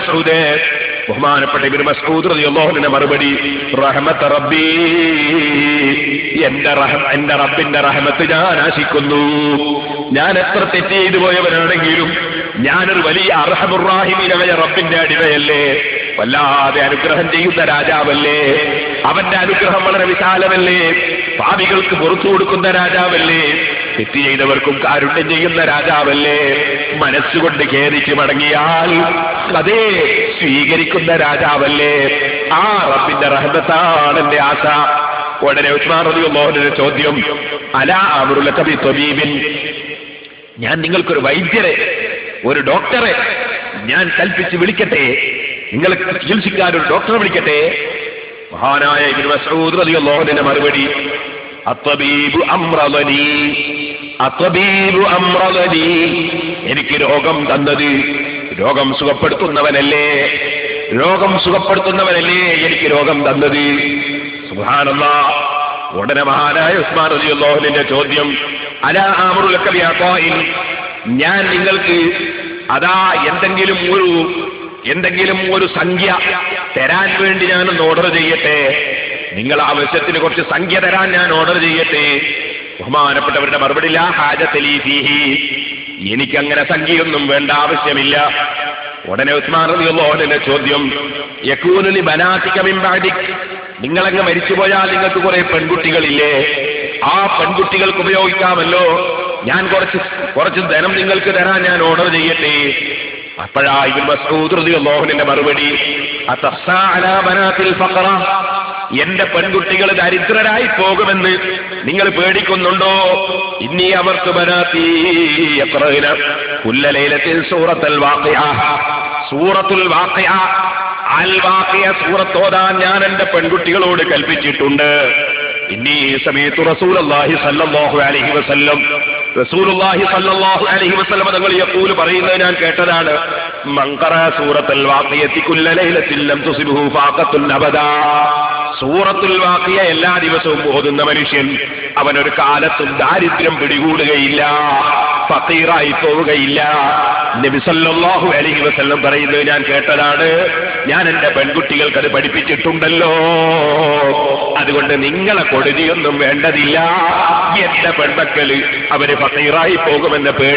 മസ്ഊദ്, ബഹുമാനപ്പെട്ട ഇബ്നു മസ്ഊദ് റളിയല്ലാഹു അൻഹു മറുപടി, റഹ്മത്ത് റബ്ബി, എന്റെ റബ്ബിന്റെ റഹ്മത്ത് ഞാൻ ആശിക്കുന്നു. ഞാൻ എത്ര തെറ്റ് ചെയ്തു പോയവനാണെങ്കിലും ഞാനൊരു വലിയ അർഹമുർ റഹീമീനായ റബ്ബിന്റെ അടിമയല്ലേ, വല്ലാതെ അനുഗ്രഹം ചെയ്യുന്ന രാജാവല്ലേ, അവന്റെ അനുഗ്രഹം വളരെ വിശാലമല്ലേ, പാപികൾക്ക് പുറത്തു കൊടുക്കുന്ന രാജാവല്ലേ, തെറ്റ് ചെയ്തവർക്കും കാരുണ്യം ചെയ്യുന്ന രാജാവല്ലേ, മനസ്സുകൊണ്ട് ഖേദിച്ച് മടങ്ങിയാൽ അതേ സ്വീകരിക്കുന്ന രാജാവല്ലേ, ആ റബ്ബിന്റെ റഹ്മത്താണ് എന്റെ ആശ. ഉടനെ ഉസ്മാൻ റളിയല്ലാഹു അൻഹു ചോദ്യം, അലാ അമ്റു ലക ബി തബീബിൻ, ഞാൻ നിങ്ങൾക്കൊരു വൈദ്യരെ, ഒരു ഡോക്ടറെ ഞാൻ കൽപ്പിച്ച് വിളിക്കട്ടെ, നിങ്ങൾ ചികിത്സിക്കാൻ ഒരു ഡോക്ടറെ വിളിക്കട്ടെ? മഹാനായ ഇബ്നു മസ്ഊദ് റളിയല്ലാഹു അൻഹു മറുപടി, അത്വബീബു അംറദനി, അത്വബീബു അംറദനി, എനിക്ക് രോഗം തന്നത് രോഗം സുഖപ്പെടുത്തുന്നവനല്ലേ, രോഗം സുഖപ്പെടുത്തുന്നവനല്ലേ എനിക്ക് രോഗം തന്നത്. സുബ്ഹാനല്ലാഹ്. ഉടനെ മഹാനായ ഉസ്മാൻ റളിയല്ലാഹു അൻഹുവിന്റെ ചോദ്യം, അലാ അമ്റു ലക ബി അതാഇൻ, ഞാൻ നിങ്ങൾക്ക് അതാ എന്തെങ്കിലും ഒരു സംഖ്യ തരാൻ വേണ്ടി ഞാനൊന്ന് ഓർഡർ ചെയ്യട്ടെ, നിങ്ങൾ ആവശ്യത്തിന് കുറച്ച് സംഖ്യ തരാൻ ഞാൻ ഓർഡർ ചെയ്യട്ടെ? ബഹുമാനപ്പെട്ടവരുടെ മറുപടി, ലാ ഹാജത ലീ ഫീഹി, എനിക്കങ്ങനെ സംഖ്യയൊന്നും വേണ്ട, ആവശ്യമില്ല. ഉടനെ ഉസ്മാൻ റളിയല്ലാഹു അൻഹുവിന്റെ ചോദ്യം, യകൂനു ലി ബനാതിക മിൻ ബഅദിക്, നിങ്ങളങ്ങ് മരിച്ചുപോയാൽ നിങ്ങൾക്ക് കുറെ പെൺകുട്ടികളില്ലേ, ആ പെൺകുട്ടികൾക്ക് ഉപയോഗിക്കാമല്ലോ, ഞാൻ കുറച്ച് ധനം നിങ്ങൾക്ക് തരാൻ ഞാൻ ഓർഡർ ചെയ്യട്ടെ? അപ്പോഴാ ഇബ്നു മസ്ഊദ് റളിയല്ലാഹു അൻഹുവിന്റെ മറുപടി, അതഖ്സാ അലാ ബനാതിൽ ഫഖറ, എന്റെ പെൺകുട്ടികൾ ദരിദ്രരായി പോകുമെന്ന് നിങ്ങൾ പേടിക്കുന്നുണ്ടോ? ഇന്നി അവർക്ക് ബനാതി യഖറഅന കുല്ല ലൈലത്തിൻ സൂറത്തുൽ വാഖിഅ, സൂറത്തുൽ വാഖിഅ, അൽ വാഖിഅ സൂറത്ത് ഓതാൻ ഞാൻ എന്റെ പെൺകുട്ടികളോട് കൽപ്പിച്ചിട്ടുണ്ട്. ഇന്നി സമീഅതു റസൂലുള്ളാഹി സ്വല്ലല്ലാഹു അലൈഹി വസല്ലം, റസൂലുള്ളാഹി സ്വല്ലല്ലാഹു അലൈഹി വസല്ലം തങ്ങൾ യഖൂൽ പറയുന്നത് ഞാൻ കേട്ടതാണ്, മൻ ഖറഅ സൂറത്തുൽ വാഖിയത്തി കുല്ല ലൈലത്തിൻ ലം തുസിബഹു ഫാഖത്തുൻ അബദാ, സൂറത്തുൽ വാഖിയ എല്ലാ ദിവസവും ഓതുന്ന മനുഷ്യൻ അവനൊരു കാലത്തും ദാരിദ്ര്യം പിടികൂടുകയില്ല, ഫഖീറായി പോവുകയില്ല. നബി സല്ലല്ലാഹു അലൈഹി വസല്ലം പറയുന്നത് ഞാൻ കേട്ടതാണ്, ഞാൻ എന്റെ പെൺകുട്ടികൾക്ക് അത് പഠിപ്പിച്ചിട്ടുണ്ടല്ലോ. അതുകൊണ്ട് നിങ്ങളെ കൊടുതിയൊന്നും വേണ്ടതില്ല, എന്റെ പെൺമക്കള് അവര് ഫഖീറായി പോകുമെന്ന് പേടി